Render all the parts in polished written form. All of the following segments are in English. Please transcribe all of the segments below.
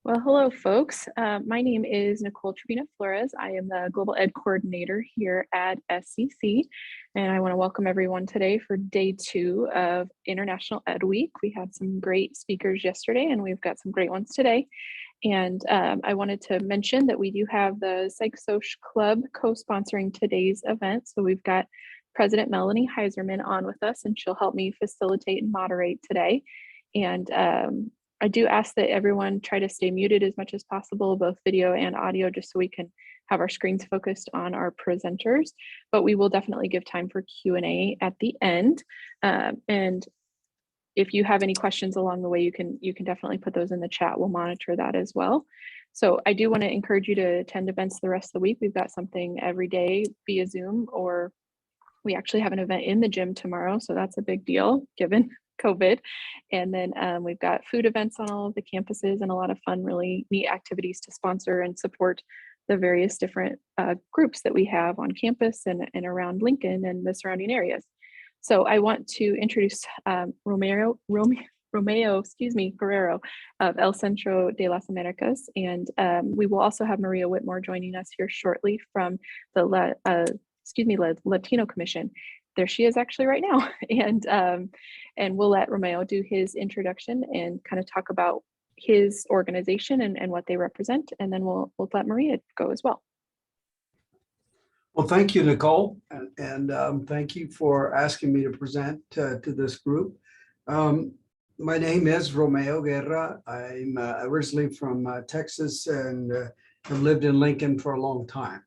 Well, hello, folks. My name is Nicole Trevina Flores. I am the Global Ed Coordinator here at SCC, and I want to welcome everyone today for day 2 of International Ed Week. We had some great speakers yesterday, and we've got some great ones today. And I wanted to mention that we do have the PsychSoc Club co-sponsoring today's event. So we've got President Melanie Heiserman on with us, and she'll help me facilitate and moderate today. And I do ask that everyone try to stay muted as much as possible, both video and audio, just so we can have our screens focused on our presenters. But we will definitely give time for Q&A at the end. And if you have any questions along the way, you can definitely put those in the chat. We'll monitor that as well. So I do want to encourage you to attend events the rest of the week. We've got something every day via Zoom, or we actually have an event in the gym tomorrow. So that's a big deal given COVID. And then we've got food events on all of the campuses and a lot of fun, really neat activities to sponsor and support the various different groups that we have on campus and around Lincoln and the surrounding areas. So I want to introduce Romeo Guerrero of El Centro de las Americas. And we will also have Maria Whitmore joining us here shortly from the Latino Commission. There she is actually right now. And we'll let Romeo do his introduction and kind of talk about his organization and what they represent. And then we'll let Maria go as well. Well, thank you, Nicole. And thank you for asking me to present to this group. My name is Romeo Guerra. I'm originally from Texas and have lived in Lincoln for a long time.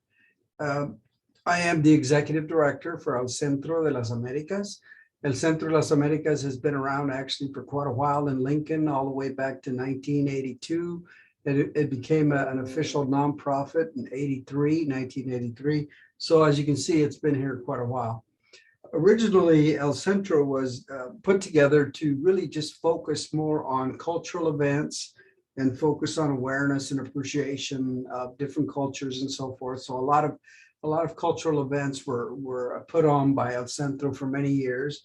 I am the executive director for El Centro de las Americas. El Centro de las Americas has been around actually for quite a while in Lincoln, all the way back to 1982. It became an official nonprofit in 1983. So as you can see, it's been here quite a while. Originally, El Centro was put together to really just focus more on cultural events and focus on awareness and appreciation of different cultures and so forth. So a lot of cultural events were put on by El Centro for many years.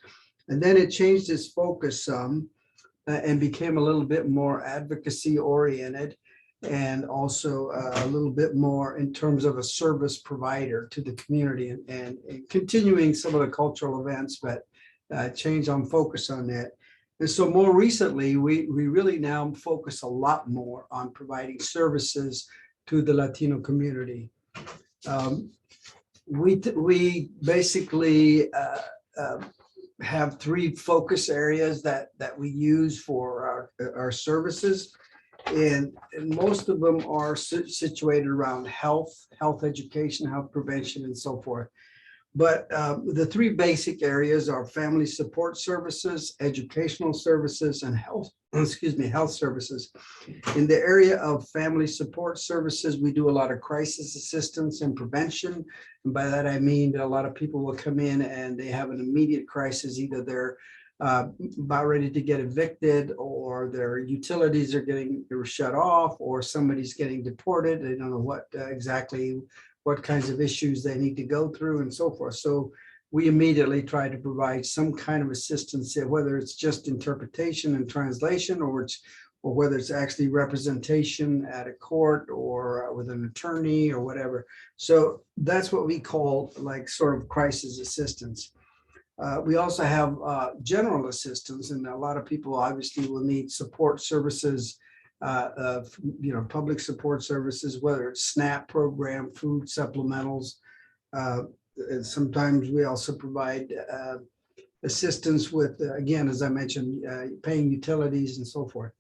And then it changed its focus some and became a little bit more advocacy oriented, and also a little bit more in terms of a service provider to the community and continuing some of the cultural events, but change on focus on that. And so more recently, we really now focus a lot more on providing services to the Latino community. We basically have 3 focus areas that we use for our services. And most of them are situated around health education, health prevention, and so forth. But the 3 basic areas are family support services, educational services, and health services. In the area of family support services, we do a lot of crisis assistance and prevention. And by that, I mean that a lot of people will come in and they have an immediate crisis. Either they're about ready to get evicted, or their utilities are shut off, or somebody's getting deported. They don't know what kinds of issues they need to go through and so forth. So we immediately try to provide some kind of assistance, whether it's just interpretation and translation, or whether it's actually representation at a court or with an attorney or whatever. So that's what we call like sort of crisis assistance. We also have general assistance, and a lot of people obviously will need support services, public support services, whether it's SNAP program, food supplementals. Sometimes we also provide assistance with, again, as I mentioned, paying utilities and so forth.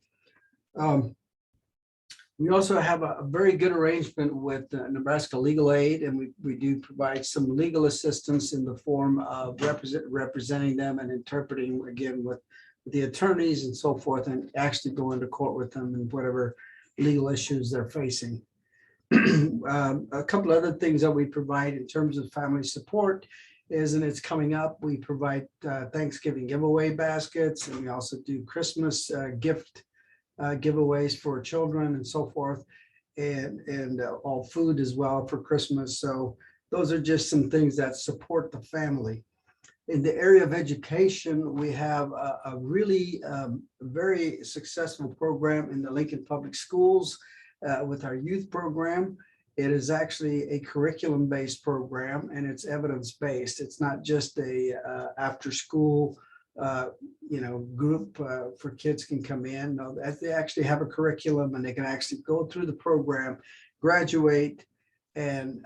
We also have a very good arrangement with Nebraska Legal Aid, and we do provide some legal assistance in the form of representing them and interpreting, again, with the attorneys and so forth, and actually going to court with them and whatever legal issues they're facing. A couple other things that we provide in terms of family support is, and it's coming up, we provide Thanksgiving giveaway baskets, and we also do Christmas gift giveaways for children and so forth, and all food as well for Christmas. So those are just some things that support the family. In the area of education, we have a really very successful program in the Lincoln Public Schools with our youth program. It is actually a curriculum-based program, and it's evidence-based. It's not just a after-school group for kids can come in. No, they actually have a curriculum, and they can actually go through the program, graduate, and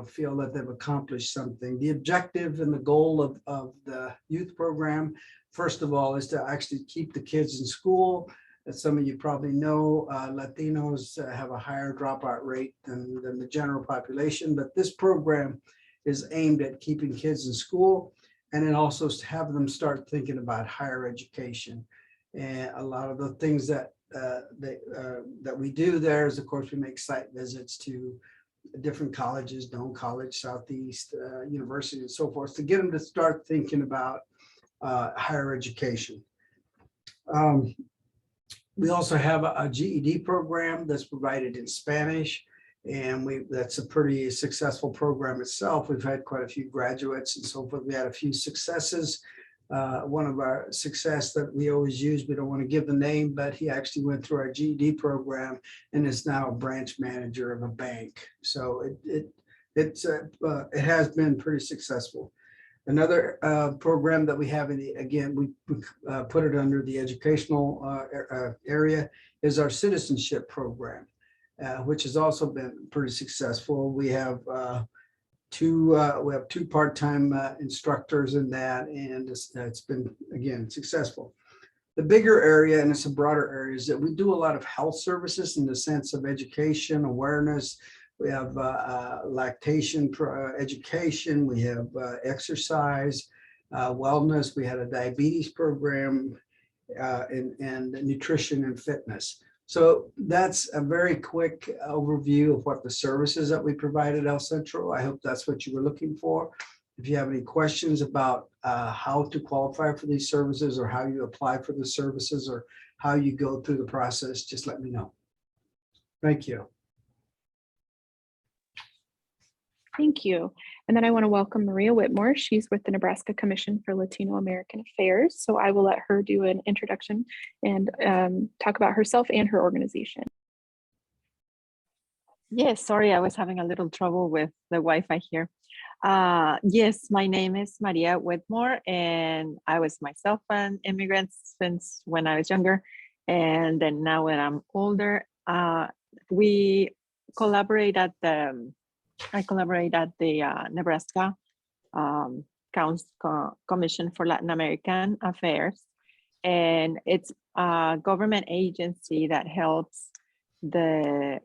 feel that they've accomplished something. The objective and the goal of the youth program, first of all, is to actually keep the kids in school. As some of you probably know, Latinos have a higher dropout rate than the general population, but this program is aimed at keeping kids in school, and then also to have them start thinking about higher education. And a lot of the things that we do there is, of course, we make site visits to different colleges, Doane College, Southeast University, and so forth, to get them to start thinking about higher education. We also have a GED program that's provided in Spanish, and that's a pretty successful program itself. We've had quite a few graduates and so forth. We had a few successes. One of our success that we always use, we don't want to give the name, but he actually went through our GED program and is now a branch manager of a bank. So it has been pretty successful. Another program that we have, again, we put it under the educational area, is our citizenship program, which has also been pretty successful. We have two part-time instructors in that, and it's been, again, successful. The bigger area, and it's a broader area, is that we do a lot of health services in the sense of education, awareness. We have lactation education, we have exercise, wellness, we had a diabetes program, and nutrition and fitness. So that's a very quick overview of what the services that we provide at El Centro. I hope that's what you were looking for. If you have any questions about how to qualify for these services, or how you apply for the services, or how you go through the process, just let me know. Thank you. Thank you. And then I want to welcome Maria Whitmore. She's with the Nebraska Commission for Latino American Affairs. So I will let her do an introduction and talk about herself and her organization. Yes, sorry, I was having a little trouble with the Wi-Fi here. Yes, my name is Maria Whitmore, and I was myself an immigrant since when I was younger. And then now when I'm older, we collaborate at the I collaborate at the Nebraska Commission for Latin American Affairs, and it's a government agency that helps the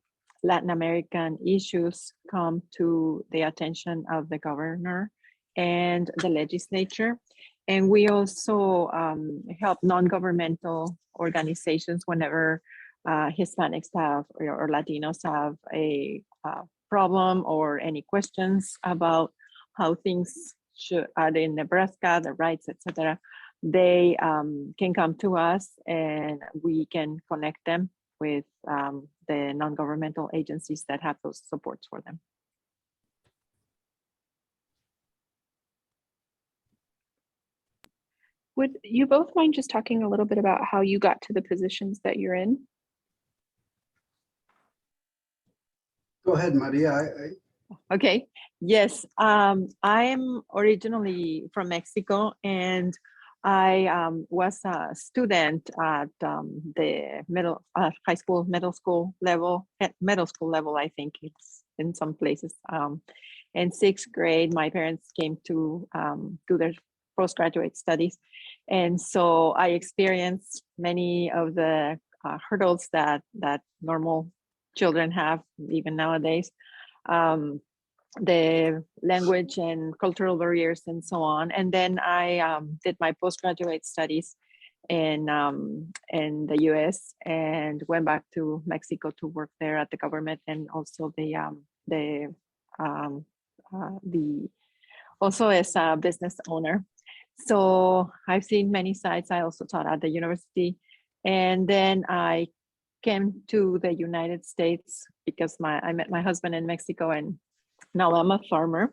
Latin American issues come to the attention of the governor and the legislature. And we also help non-governmental organizations whenever Hispanics have or Latinos have a problem or any questions about how things are in Nebraska, the rights, etc. They can come to us, and we can connect them with the non-governmental agencies that have those supports for them. Would you both mind just talking a little bit about how you got to the positions that you're in? Go ahead, Maria. Okay. Yes. I'm originally from Mexico, and I was a student at the high school, middle school level, I think it's in some places. In sixth grade, my parents came to do their postgraduate studies. And so I experienced many of the hurdles that normal children have even nowadays, the language and cultural barriers and so on. And then I did my postgraduate studies in the US and went back to Mexico to work there at the government, and also also as a business owner. So I've seen many sites. I also taught at the university, and then I came to the United States because I met my husband in Mexico, and now I'm a farmer.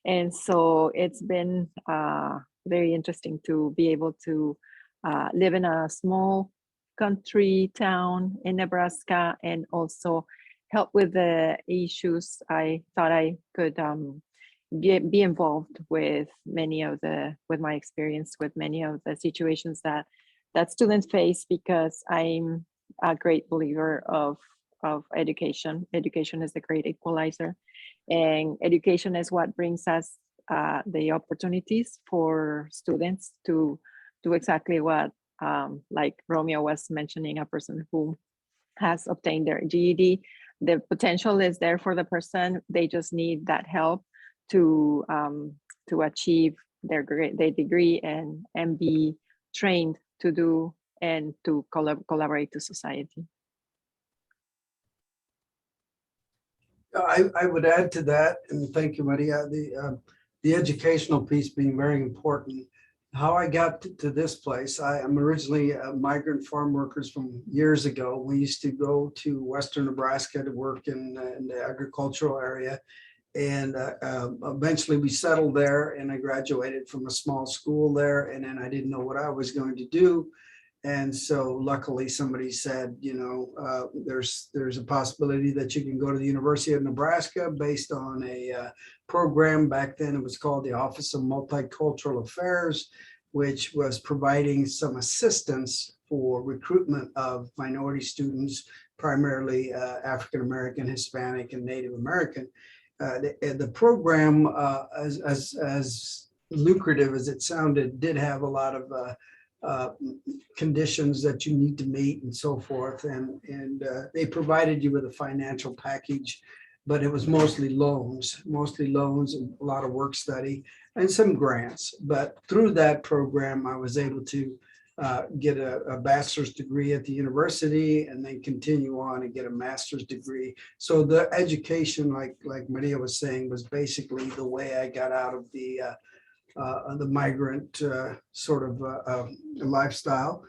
And so it's been very interesting to be able to live in a small country town in Nebraska and also help with the issues. I thought I could be involved with with my experience with many of the situations that students face, because I'm a great believer of education. Education is the great equalizer, and education is what brings us the opportunities for students to do exactly what, like Romeo was mentioning, a person who has obtained their GED. The potential is there for the person. They just need that help to achieve their degree and be trained to do and to collaborate to society. I would add to that, and thank you, Maria, the educational piece being very important. How I got to this place, I am originally a migrant farm workers from years ago. We used to go to Western Nebraska to work in the agricultural area. And eventually we settled there, and I graduated from a small school there, and then I didn't know what I was going to do. And so luckily somebody said, there's a possibility that you can go to the University of Nebraska based on a program. Back then it was called the Office of Multicultural Affairs, which was providing some assistance for recruitment of minority students, primarily African-American, Hispanic, and Native American. The program, as lucrative as it sounded, did have a lot of conditions that you need to meet and so forth. And they provided you with a financial package, but it was mostly loans and a lot of work study and some grants. But through that program, I was able to get a bachelor's degree at the university and then continue on and get a master's degree. So the education, like Maria was saying, was basically the way I got out of the migrant sort of lifestyle.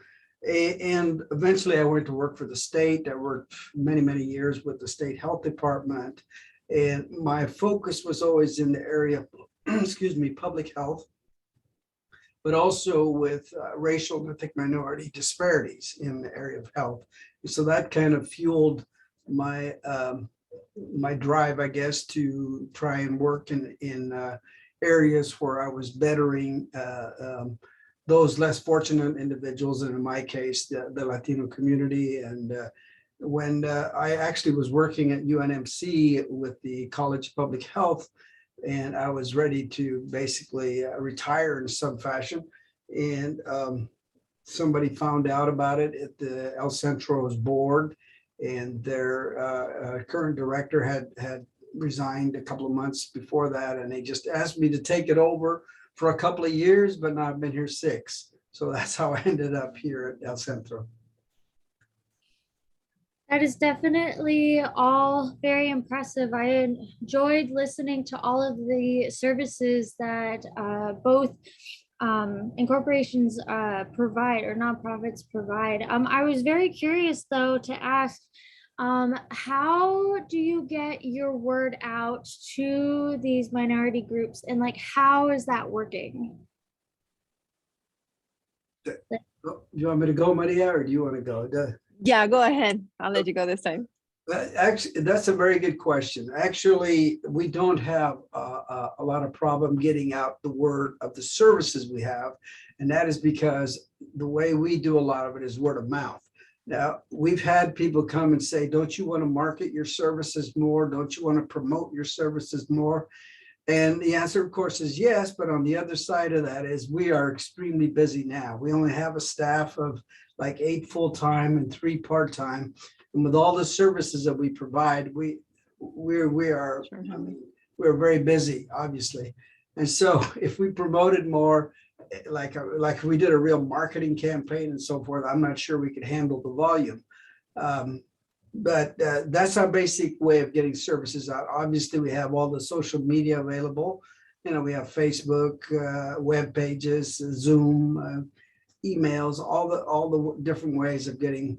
And eventually I went to work for the state. I worked many years with the state health department. And my focus was always in the area of, excuse me, public health, but also with racial and ethnic minority disparities in the area of health. So that kind of fueled my my drive, I guess, to try and work in areas where I was bettering those less fortunate individuals, and in my case, the Latino community. And when I actually was working at UNMC with the College of Public Health, and I was ready to basically retire in some fashion. And somebody found out about it at the El Centro's board, and their current director had resigned a couple of months before that, and they just asked me to take it over for a couple of years, but now I've been here 6. So that's how I ended up here at El Centro. That is definitely all very impressive. I enjoyed listening to all of the services that both incorporations provide, or nonprofits provide. I was very curious though to ask, how do you get your word out to these minority groups, and like, how is that working? Do you want me to go, Maria, or do you want to go? Yeah, go ahead. I'll let you go this time. Actually, that's a very good question. Actually, we don't have a lot of problem getting out the word of the services we have. And that is because the way we do a lot of it is word of mouth. Now, we've had people come and say, don't you want to market your services more? Don't you want to promote your services more? And the answer, of course, is yes. But on the other side of that is we are extremely busy now. We only have a staff of like 8 full-time and 3 part-time. And with all the services that we provide, we're very busy, obviously. And so if we promoted more, like we did a real marketing campaign and so forth, I'm not sure we could handle the volume. But that's our basic way of getting services out. Obviously, we have all the social media available. We have Facebook, web pages, Zoom, emails, all the different ways of getting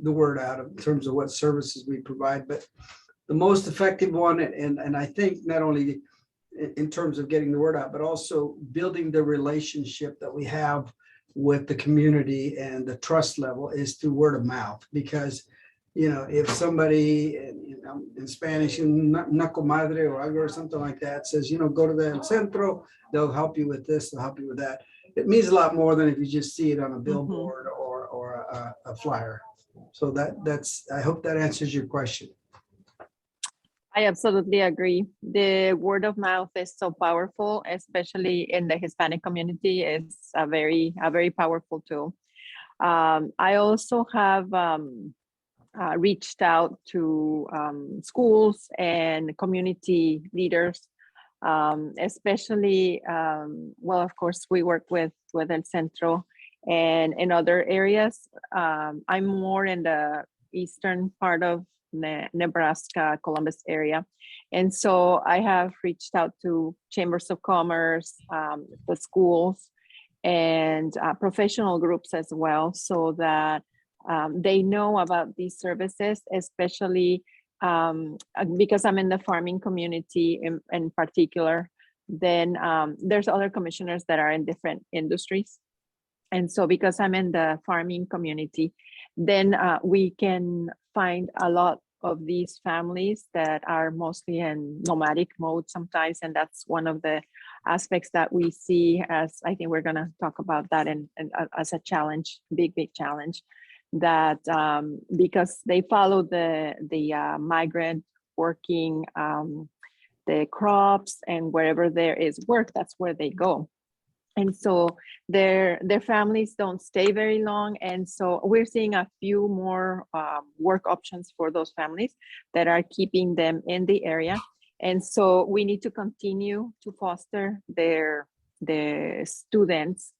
the word out in terms of what services we provide. But the most effective one, and I think not only in terms of getting the word out, but also building the relationship that we have with the community, and the trust level is through word of mouth. Because, you know, if somebody in Spanish, una comadre or algo or something like that says, you know, go to the centro, they'll help you with this, they'll help you with that. It means a lot more than if you just see it on a billboard or a flyer. So that's, I hope that answers your question. I absolutely agree. The word of mouth is so powerful, especially in the Hispanic community. It's a very powerful tool. I also have reached out to schools and community leaders, especially, well, of course, we work with El Centro and in other areas. I'm more in the eastern part of Nebraska, Columbus area. And so I have reached out to chambers of commerce, the schools, and professional groups as well, so that they know about these services, especially because I'm in the farming community in particular. Then there's other commissioners that are in different industries. And so because I'm in the farming community, then we can find a lot of these families that are mostly in nomadic mode sometimes. And that's one of the aspects that we see, as I think we're going to talk about that and as a challenge, big challenge, that because they follow the migrant working the crops, and wherever there is work, that's where they go. And so their families don't stay very long. And so we're seeing a few more work options for those families that are keeping them in the area. And so we need to continue to foster their students,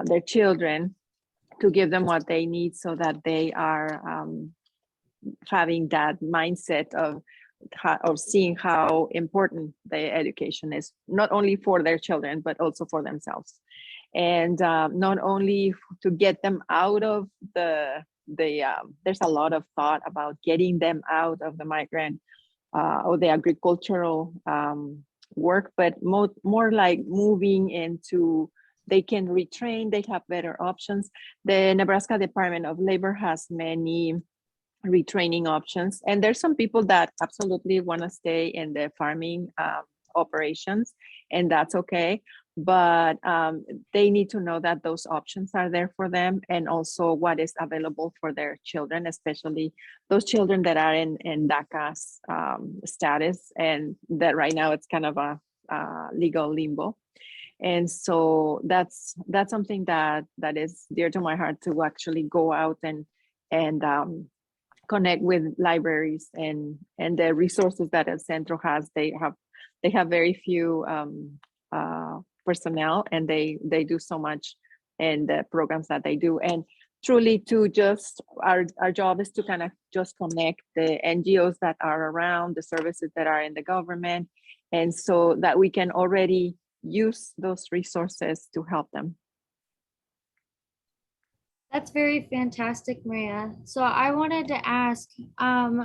their children, to give them what they need so that they are having that mindset of seeing how important the education is, not only for their children, but also for themselves. And not only to get them out of there's a lot of thought about getting them out of the migrant or the agricultural work, but more like moving into, they can retrain, they have better options. The Nebraska Department of Labor has many retraining options, and there's some people that absolutely want to stay in the farming operations, and that's okay, but they need to know that those options are there for them, and also what is available for their children, especially those children that are in DACA's status, and that right now it's kind of a legal limbo. And so that's something that is dear to my heart, to actually go out and connect with libraries and the resources that El Centro has. They have very few personnel, and they do so much in the programs that they do. And truly, to just our job is to kind of just connect the NGOs that are around, the services that are in the government, and so that we can already use those resources to help them. That's very fantastic, Maria. So I wanted to ask,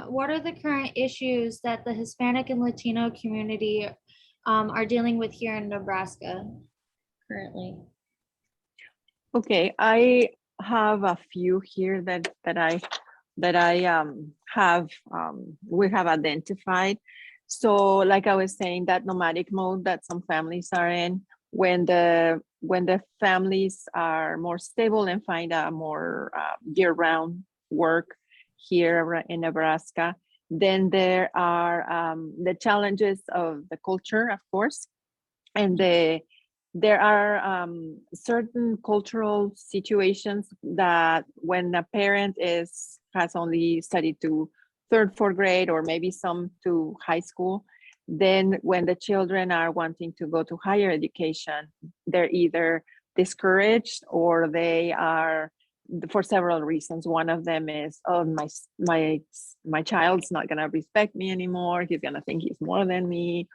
what are the current issues that the Hispanic and Latino community are dealing with here in Nebraska currently? Okay, I have a few here that I have we have identified. So like I was saying, that nomadic mode that some families are in, when the families are more stable and find a more year-round work here in Nebraska, then there are the challenges of the culture, of course, and there are certain cultural situations that when a parent has only studied to 3rd, 4th grade, or maybe some to high school, then when the children are wanting to go to higher education, they're either discouraged or they are, for several reasons. One of them is, oh, my child's not gonna respect me anymore. He's gonna think he's more than me.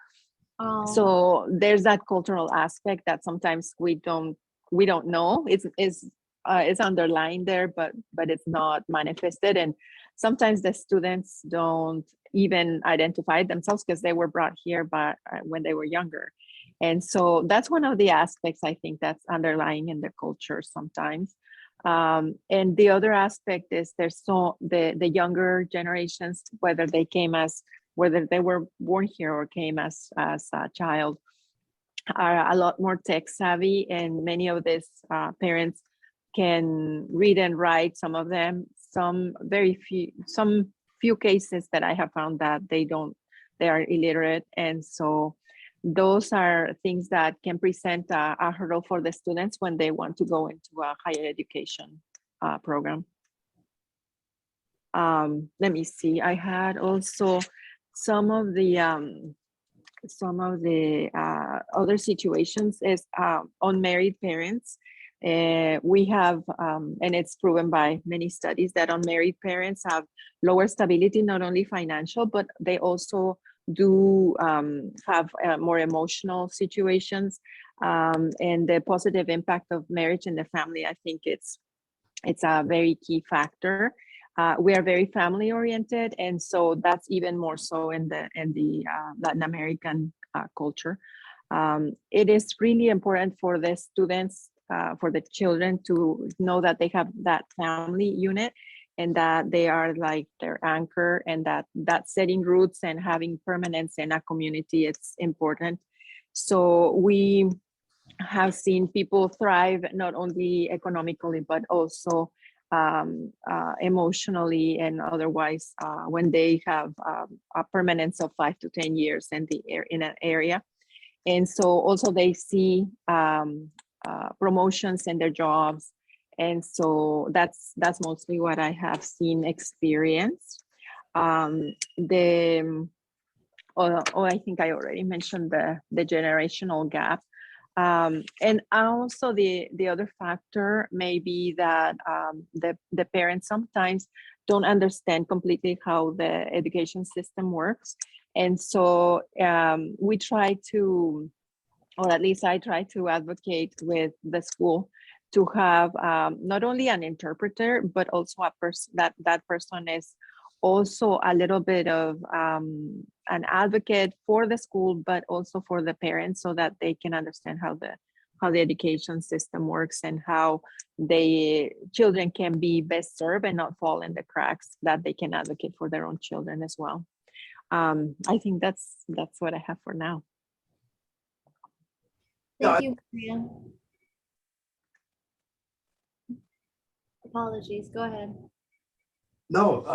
Oh. So there's that cultural aspect that sometimes we don't know. It's it's underlined there, but it's not manifested. And sometimes the students don't even identify themselves because they were brought here by when they were younger. And so that's one of the aspects I think that's underlying in the culture sometimes. And the other aspect is there's the younger generations, whether they were born here or came as a child, are a lot more tech savvy, and many of these parents can read and write. Some of them, some few cases that I have found that they are illiterate, and so those are things that can present a hurdle for the students when they want to go into a higher education program. Let me see. I had also some of the other situations is unmarried parents. We have, and it's proven by many studies that unmarried parents have lower stability, not only financial, but they also do have more emotional situations, and the positive impact of marriage in the family. I think it's a very key factor. We are very family oriented, and so that's even more so in the Latin American culture. It is really important for the students, for the children, to know that they have that family unit, and that they are like their anchor, and that setting roots and having permanence in a community, it's important. So we have seen people thrive not only economically, but also emotionally and otherwise when they have a permanence of 5 to 10 years in an area. And so also they see promotions in their jobs. And so that's mostly what I have seen experienced. I think I already mentioned the generational gap. And also the other factor may be that the parents sometimes don't understand completely how the education system works. And so we try to, or at least I try to advocate with the school to have not only an interpreter, but also a person that person is also a little bit of an advocate for the school, but also for the parents, so that they can understand how the education system works and how the children can be best served and not fall in the cracks, that they can advocate for their own children as well. I think that's what I have for now. Thank you, Maria. Apologies, go ahead. No,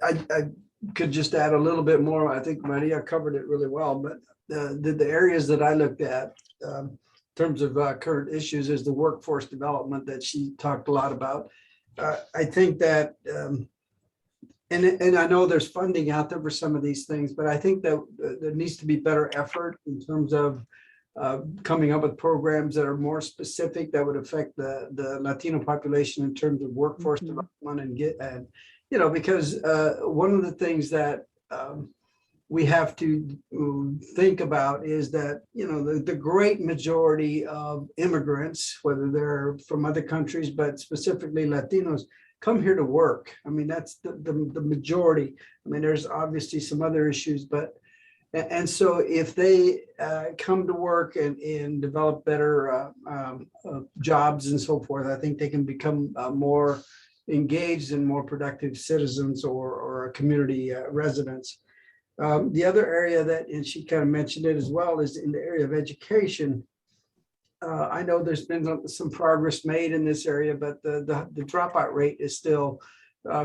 I could just add a little bit more. I think Maria covered it really well, but the areas that I looked at in terms of current issues is the workforce development that she talked a lot about. I think that, and I know there's funding out there for some of these things, but I think that there needs to be better effort in terms of coming up with programs that are more specific, that would affect the Latino population in terms of workforce development, and because one of the things that we have to think about is that the great majority of immigrants, whether they're from other countries, but specifically Latinos, come here to work. I mean, that's the majority. I mean, there's obviously some other issues, and so if they come to work and develop better jobs and so forth, I think they can become more engaged and more productive citizens or community residents. The other area that, and she kind of mentioned it as well, is in the area of education. I know there's been some progress made in this area, but the dropout rate is still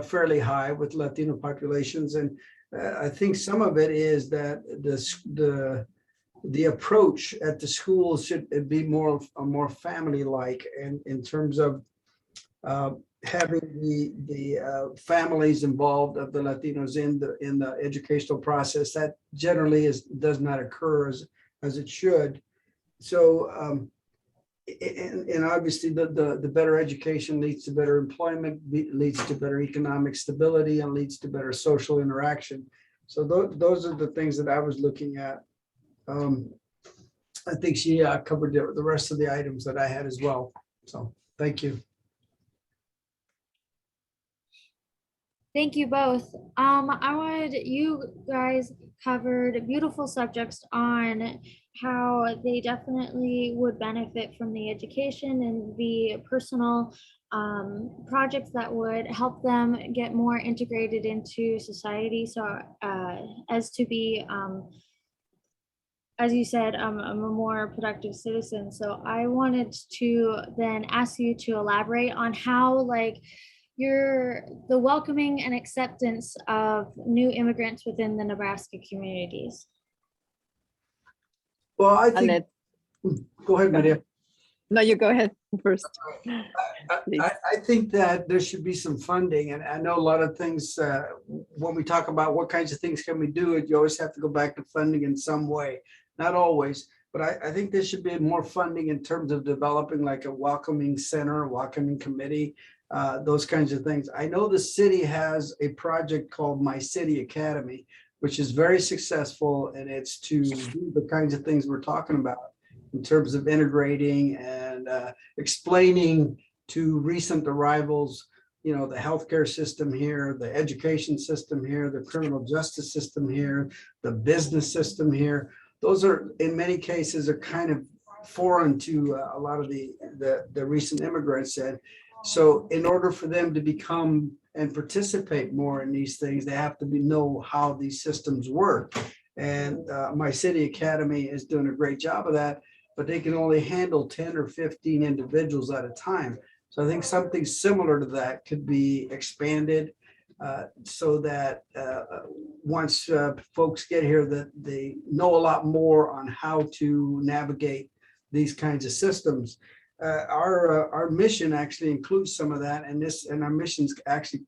fairly high with Latino populations. And I think some of it is that the approach at the schools should be more family-like, and in terms of having the families involved of the Latinos in the educational process. That generally does not occur as it should. So and obviously the better education leads to better employment, leads to better economic stability, and leads to better social interaction. So those are the things that I was looking at. I think she covered the rest of the items that I had as well. So thank you. Thank you both. You guys covered beautiful subjects on how they definitely would benefit from the education and the personal projects that would help them get more integrated into society. So as to be, as you said, I'm a more productive citizen. So I wanted to then ask you to elaborate on how like the welcoming and acceptance of new immigrants within the Nebraska communities. Well, I I'll think, let, go ahead, Maria. no, you go ahead first. Please. I think that there should be some funding, and I know a lot of things, when we talk about what kinds of things can we do, you always have to go back to funding in some way. Not always, but I think there should be more funding in terms of developing like a welcoming center, a welcoming committee, those kinds of things. I know the city has a project called My City Academy, which is very successful, and it's to do the kinds of things we're talking about in terms of integrating and explaining to recent arrivals, you know, the healthcare system here, the education system here, the criminal justice system here, the business system here. Those are, in many cases, are kind of foreign to a lot of the recent immigrants. And so in order for them to become and participate more in these things, they have to know how these systems work. And My City Academy is doing a great job of that, but they can only handle 10 or 15 individuals at a time. So I think something similar to that could be expanded so that once folks get here, that they know a lot more on how to navigate these kinds of systems. Our mission actually includes some of that, and our mission's actually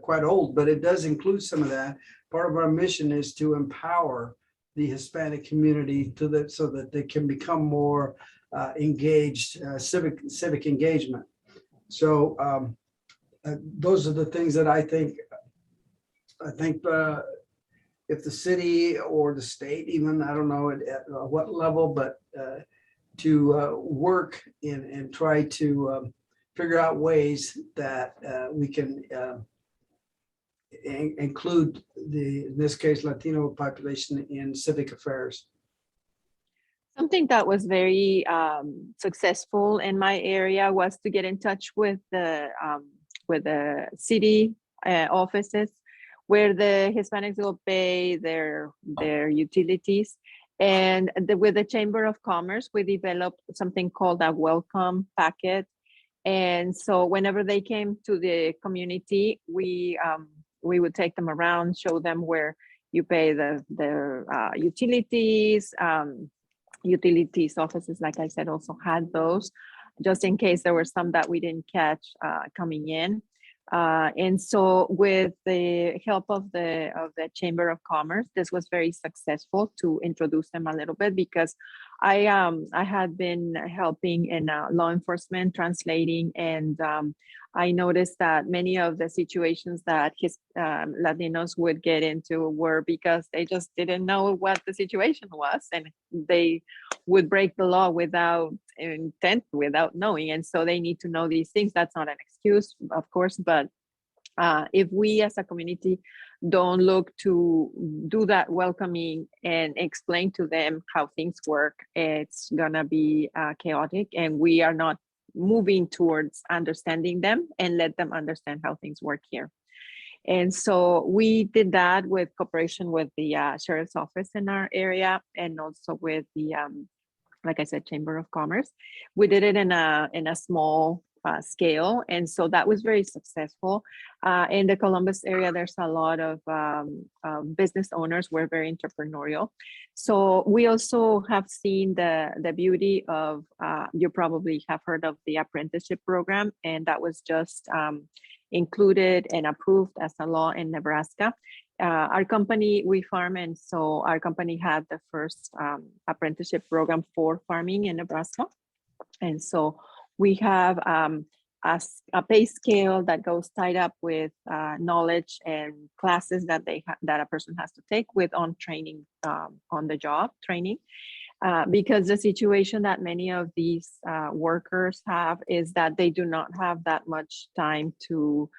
quite old, but it does include some of that. Part of our mission is to empower the Hispanic community so that they can become more engaged, civic engagement. So those are the things that I think if the city or the state, even, I don't know at what level, but to work in and try to figure out ways that we can include in this case, Latino population in civic affairs. Something that was very successful in my area was to get in touch with the city offices where the Hispanics will pay their utilities. And with the Chamber of Commerce, we developed something called a welcome packet. And so whenever they came to the community, we would take them around, show them where you pay their utilities. Utilities offices, like I said, also had those, just in case there were some that we didn't catch coming in. And so with the help of the Chamber of Commerce, this was very successful to introduce them a little bit, because I had been helping in law enforcement, translating, and I noticed that many of the situations that Latinos would get into were because they just didn't know what the situation was, and they would break the law without intent, without knowing. And so they need to know these things. That's not an excuse, of course, but if we as a community don't look to do that welcoming and explain to them how things work, it's gonna be chaotic, and we are not moving towards understanding them and let them understand how things work here. And so we did that with cooperation with the sheriff's office in our area, and also with the, like I said, Chamber of Commerce. We did it in a small scale, and so that was very successful. In the Columbus area, there's a lot of business owners. We're very entrepreneurial. So we also have seen the beauty of, you probably have heard of the Apprenticeship Program, and that was just included and approved as a law in Nebraska. Our company, we farm, and so our company had the first apprenticeship program for farming in Nebraska. And so we have a pay scale that goes tied up with knowledge and classes that that a person has to take with on training, on the job training. Because the situation that many of these workers have is that they do not have that much time to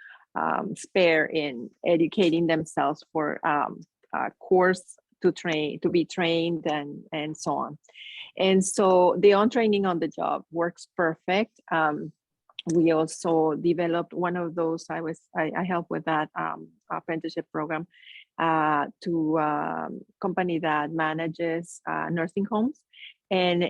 spare in educating themselves for a course to be trained and so on. And so the on training on the job works perfect. We also developed one of those. I helped with that apprenticeship program to a company that manages nursing homes. And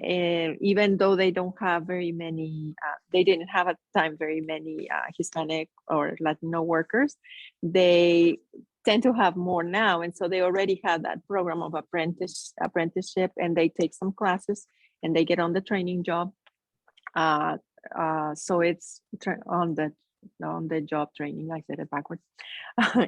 even though they don't have very many, they didn't have at the time very many Hispanic or Latino workers, they tend to have more now. And so they already had that program of apprenticeship, and they take some classes and they get on the training job. So it's on the job training. I said it backwards.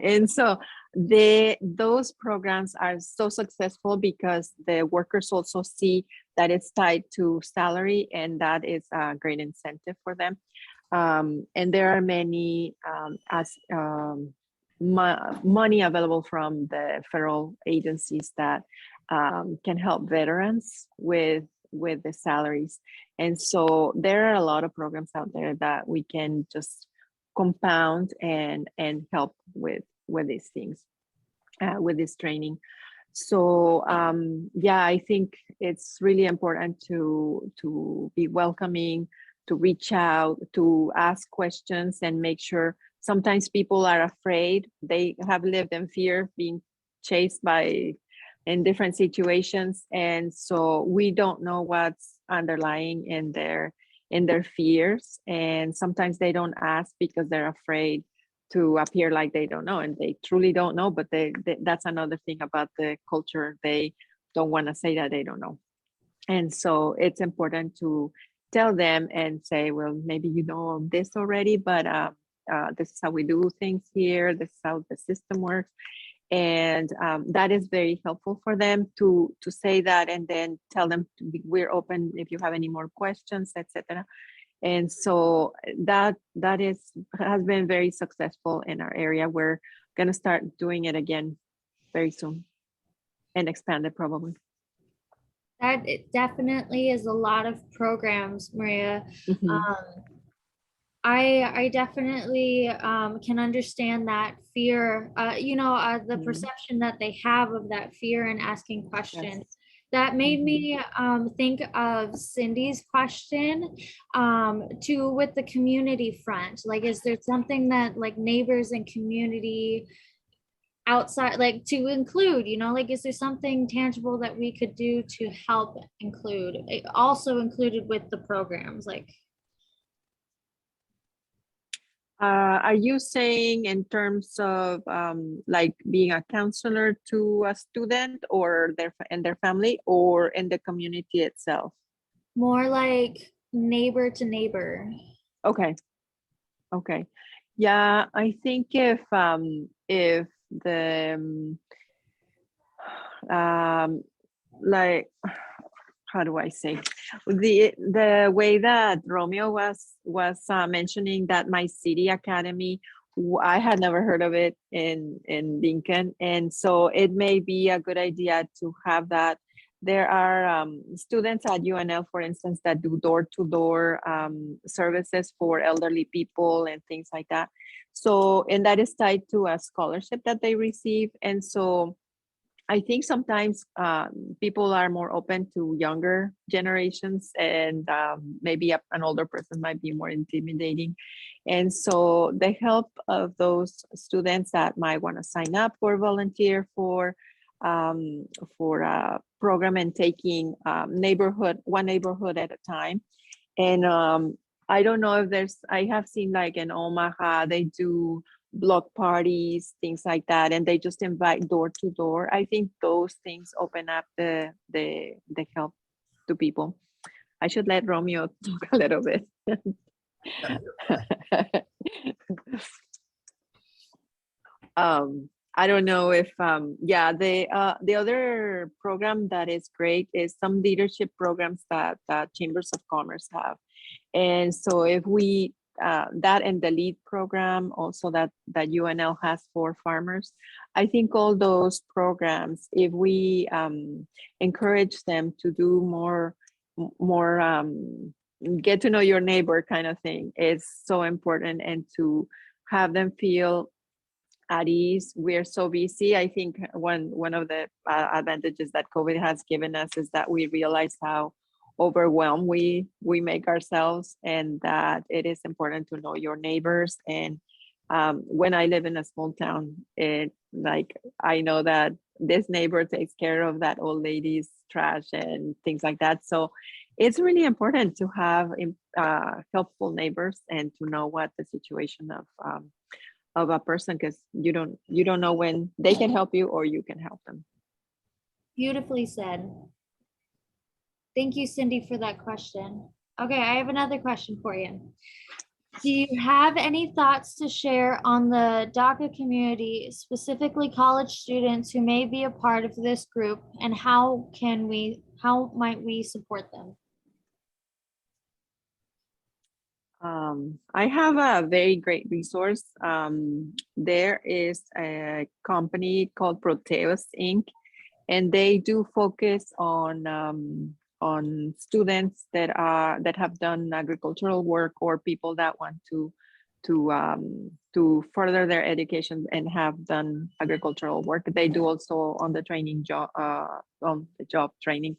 And so those programs are so successful because the workers also see that it's tied to salary, and that is a great incentive for them. And there are many money available from the federal agencies that can help veterans with the salaries. And so there are a lot of programs out there that we can just compound and help with these things, with this training. So yeah, I think it's really important to be welcoming, to reach out, to ask questions, and make sure. Sometimes people are afraid. They have lived in fear, being chased in different situations, and so we don't know what's underlying in their fears. And sometimes they don't ask because they're afraid to appear like they don't know, and they truly don't know. But that's another thing about the culture. They don't want to say that they don't know, and so it's important to tell them and say, well, maybe you know this already, but this is how we do things here. This is how the system works. And that is very helpful for them to say that, and then tell them we're open if you have any more questions, etc. And so that has been very successful in our area. We're going to start doing it again very soon and expand it probably. That it definitely is a lot of programs, Maria. Mm-hmm. I definitely can understand that fear, the perception that they have of that fear and asking questions. Yes. That made me think of Cindy's question with the community front. Like, is there something that like neighbors and community outside, like to include, like, is there something tangible that we could do to help include, also included with the programs, like? Are you saying in terms of like being a counselor to a student or their family, or in the community itself? More like neighbor to neighbor. Okay. Yeah, I think if the like, how do I say, the way that Romeo was mentioning that my city academy, I had never heard of it in Lincoln, and so it may be a good idea to have that. There are students at UNL, for instance, that do door-to-door services for elderly people and things like that. So, and that is tied to a scholarship that they receive. And so I think sometimes people are more open to younger generations, and maybe an older person might be more intimidating. And so the help of those students that might want to sign up or volunteer for a program and taking one neighborhood at a time. And I don't know if I have seen like in Omaha, they do block parties, things like that, and they just invite door to door. I think those things open up the help to people. I should let Romeo talk a little bit. I don't know if the other program that is great is some leadership programs that chambers of commerce have. And so if we that and the LEAD program also that UNL has for farmers, I think all those programs, if we encourage them to do more get to know your neighbor kind of thing, is so important, and to have them feel at ease. We're so busy. I think one of the advantages that COVID has given us is that we realize how overwhelmed we make ourselves, and that it is important to know your neighbors. And when I live in a small town, I know that this neighbor takes care of that old lady's trash and things like that. So it's really important to have helpful neighbors and to know what the situation of a person, because you don't know when they can help you or you can help them. Beautifully said. Thank you, Cindy, for that question. Okay, I have another question for you. Do you have any thoughts to share on the DACA community, specifically college students who may be a part of this group, and how might we support them? I have a very great resource. There is a company called Proteus Inc., and they do focus on students that have done agricultural work, or people that want to further their education and have done agricultural work. They do also on the job training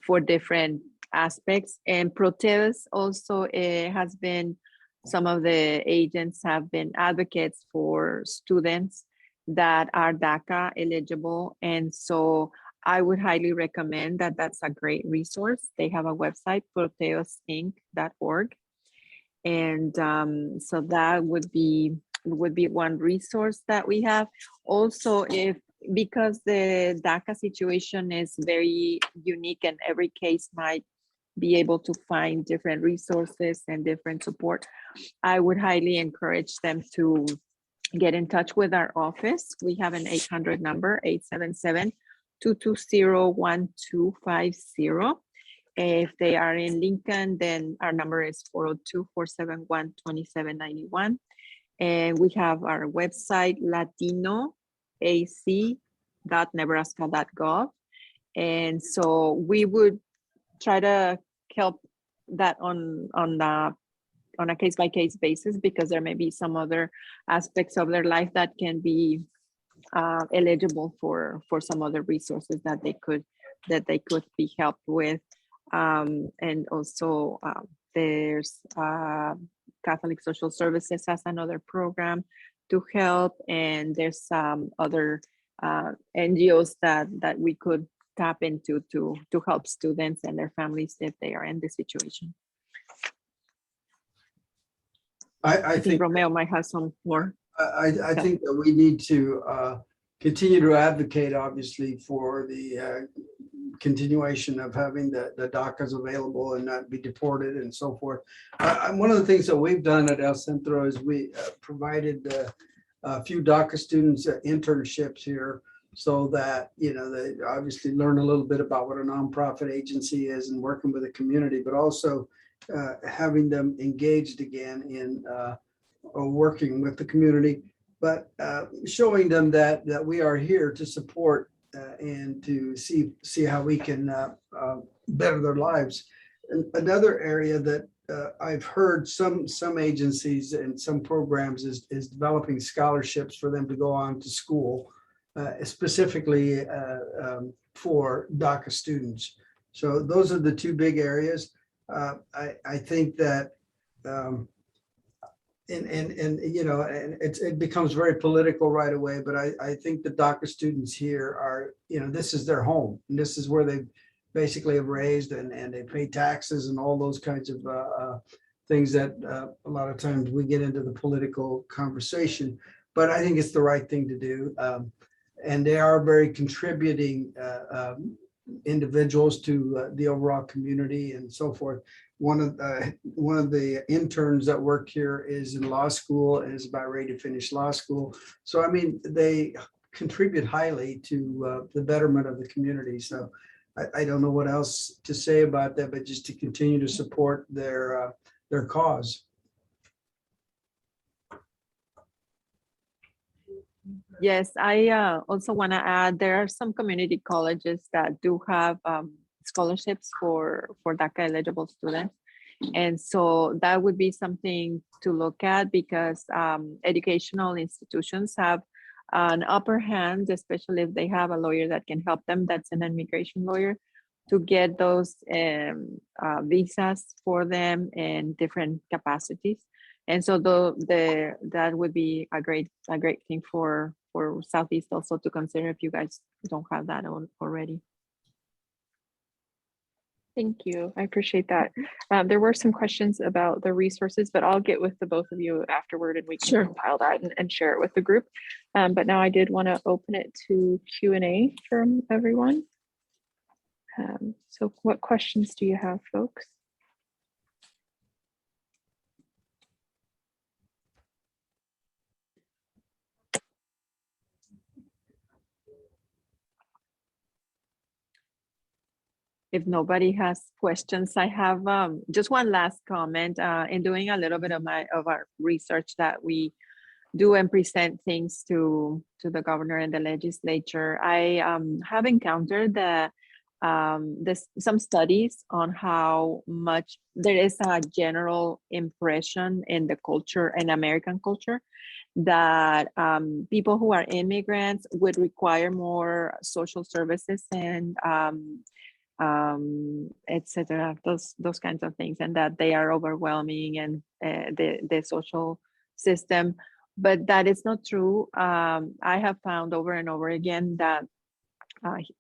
for different aspects. And Proteus also has been, some of the agents have been advocates for students that are DACA eligible. And so I would highly recommend that. That's a great resource. They have a website, proteusinc.org. And so that would be one resource that we have. Also, because the DACA situation is very unique and every case might be able to find different resources and different support, I would highly encourage them to get in touch with our office. We have an 800 number, 877-220-1250. If they are in Lincoln, then our number is 402-471-2791. And we have our website, latinoac.nebraska.gov. And so we would try to help that on a case-by-case basis, because there may be some other aspects of their life that can be eligible for some other resources that they could be helped with. And also there's Catholic Social Services has another program to help, and there's some other NGOs that we could tap into to help students and their families if they are in this situation. I think Romeo might have some more. I think that we need to continue to advocate, obviously, for the continuation of having the DACAs available and not be deported and so forth. One of the things that we've done at El Centro is we provided a few DACA students internships here, so that, you know, they obviously learn a little bit about what a nonprofit agency is and working with the community, but also having them engaged again in working with the community, but showing them that we are here to support and to see how we can better their lives. And another area that I've heard some agencies and some programs is developing scholarships for them to go on to school, specifically for DACA students. So those are the two big areas. I think that and you know, and it becomes very political right away, but I think the DACA students here are, you know, this is their home, and this is where they basically have raised, and they pay taxes and all those kinds of things that a lot of times we get into the political conversation, but I think it's the right thing to do. And they are very contributing individuals to the overall community and so forth. One of the interns that work here is in law school and is about ready to finish law school. So, I mean, they contribute highly to the betterment of the community. So I don't know what else to say about that, but just to continue to support their cause. Yes, I also want to add, there are some community colleges that do have scholarships for DACA eligible students. And so that would be something to look at, because educational institutions have an upper hand, especially if they have a lawyer that can help them, that's an immigration lawyer, to get those visas for them in different capacities. And so that would be a great thing for Southeast also to consider, if you guys don't have that already. Thank you. I appreciate that. There were some questions about the resources, but I'll get with the both of you afterward and we can compile that and share it with the group. But now I did want to open it to Q&A from everyone. So what questions do you have, folks? If nobody has questions, I have just one last comment. In doing a little bit of our research that we do and present things to the governor and the legislature, I have encountered that some studies on how much there is a general impression in the culture, in American culture, that people who are immigrants would require more social services and etc., those kinds of things, and that they are overwhelming and the social system. But that is not true. I have found over and over again that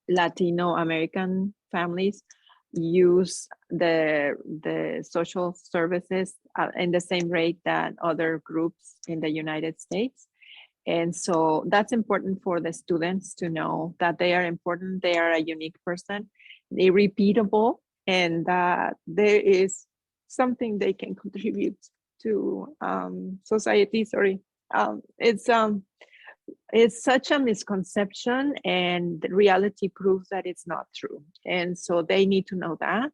Latino American families use the social services in the same rate that other groups in the United States. And so that's important for the students to know, that they are important, they are a unique person, they're repeatable, and that there is something they can contribute to society. Sorry, it's such a misconception, and the reality proves that it's not true. And so they need to know that,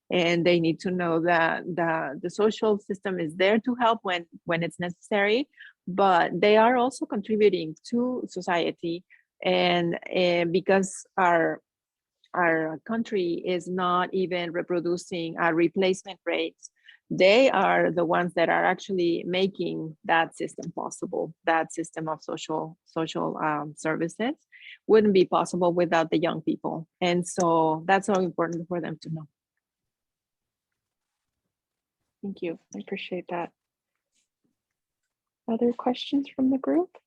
and they need to know that the social system is there to help when it's necessary, but they are also contributing to society. And because our country is not even reproducing our replacement rates, they are the ones that are actually making that system possible. That system of social services wouldn't be possible without the young people. And so that's so important for them to know. Thank you. I appreciate that. Other questions from the group?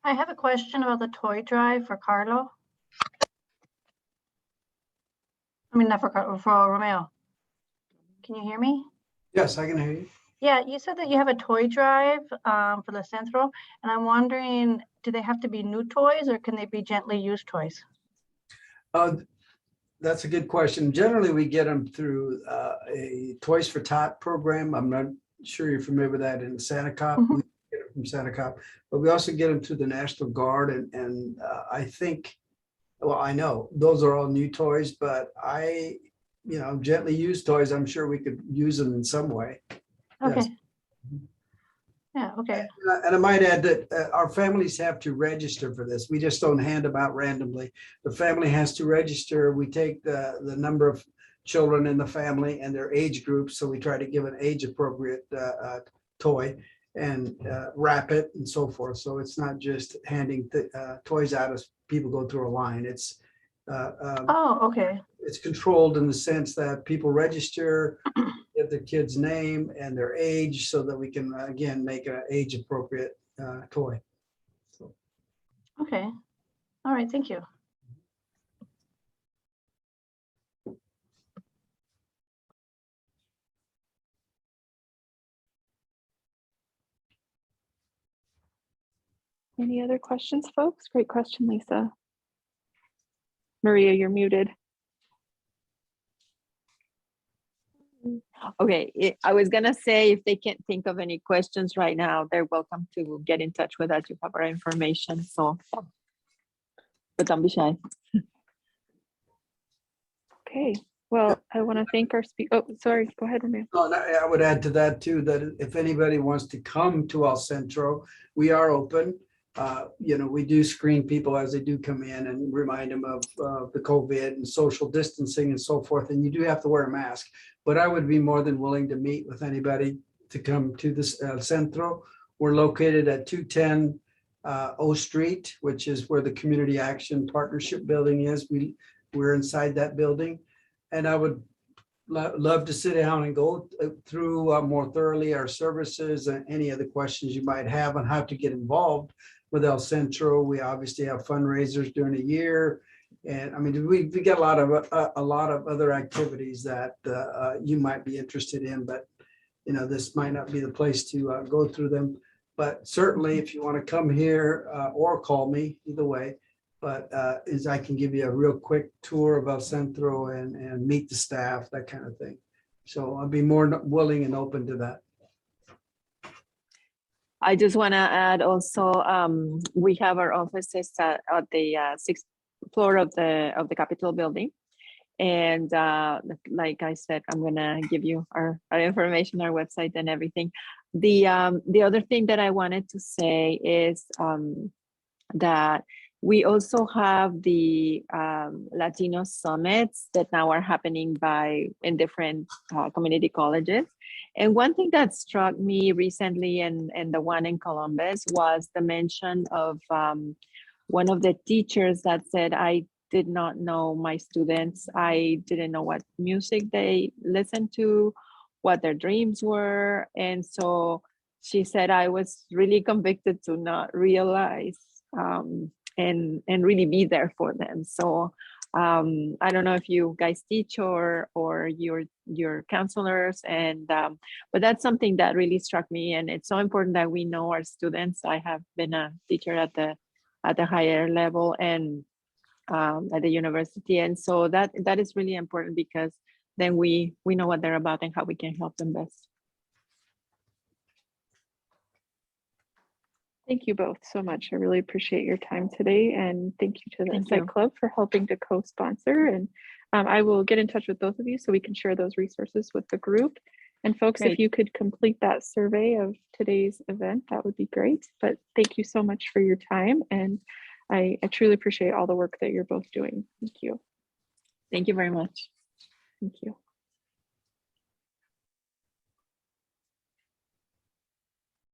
I have a question about the toy drive for Carlo. I mean, not for Carlo, for Romeo. Can you hear me? Yes, I can hear you. Yeah, you said that you have a toy drive for the Centro, and I'm wondering, do they have to be new toys or can they be gently used toys? That's a good question. Generally, we get them through a Toys for Tot program. I'm not sure you're familiar with that in Santa Cop. We get it from Santa Cop, but we also get them through the National Guard. And I think, well, I know those are all new toys, but gently used toys, I'm sure we could use them in some way. Okay. Yes. Yeah, okay. And I might add that our families have to register for this. We just don't hand them out randomly. The family has to register. We take the number of children in the family and their age groups. So we try to give an age appropriate toy and wrap it and so forth. So it's not just handing toys out as people go through a line. It's Okay. It's controlled in the sense that people register, get their kid's name and their age so that we can, again, make an age appropriate toy. So. Okay. All right. Thank you. Any other questions, folks? Great question, Lisa. Maria, you're muted. Okay, I was gonna say, if they can't think of any questions right now, they're welcome to get in touch with us. You have our information, so, but don't be shy. Okay, well, I want to thank our speaker. Oh, sorry, go ahead, Romeo. No, I would add to that too, that if anybody wants to come to El Centro, we are open. We do screen people as they do come in and remind them of the COVID and social distancing and so forth. And you do have to wear a mask. But I would be more than willing to meet with anybody to come to this Centro. We're located at 210 O Street, which is where the Community Action Partnership Building is. We're inside that building. And I would love to sit down and go through more thoroughly our services and any other questions you might have on how to get involved with El Centro. We obviously have fundraisers during the year. And I mean, we get a lot of other activities that you might be interested in, but this might not be the place to go through them. But certainly if you want to come here or call me, either way, but is I can give you a real quick tour of El Centro and meet the staff, that kind of thing. So I'll be more willing and open to that. I just want to add also, we have our offices at the 6th floor of the Capitol building. And like I said, I'm going to give you our information, our website and everything. The other thing that I wanted to say is that we also have the Latino Summits that now are happening in different community colleges. And one thing that struck me recently and the one in Columbus was the mention of one of the teachers that said, I did not know my students. I didn't know what music they listened to, what their dreams were. And so she said, I was really convicted to not realize and really be there for them. So I don't know if you guys teach or your counselors, and but that's something that really struck me, and it's so important that we know our students. I have been a teacher at the higher level and at the university, and so that is really important because then we know what they're about and how we can help them best. Thank you both so much. I really appreciate your time today, and thank you to the Insight Club for helping to co-sponsor. And I will get in touch with both of you so we can share those resources with the group. And folks, Great. If you could complete that survey of today's event, that would be great. But thank you so much for your time, and I truly appreciate all the work that you're both doing. Thank you. Thank you very much. Thank you.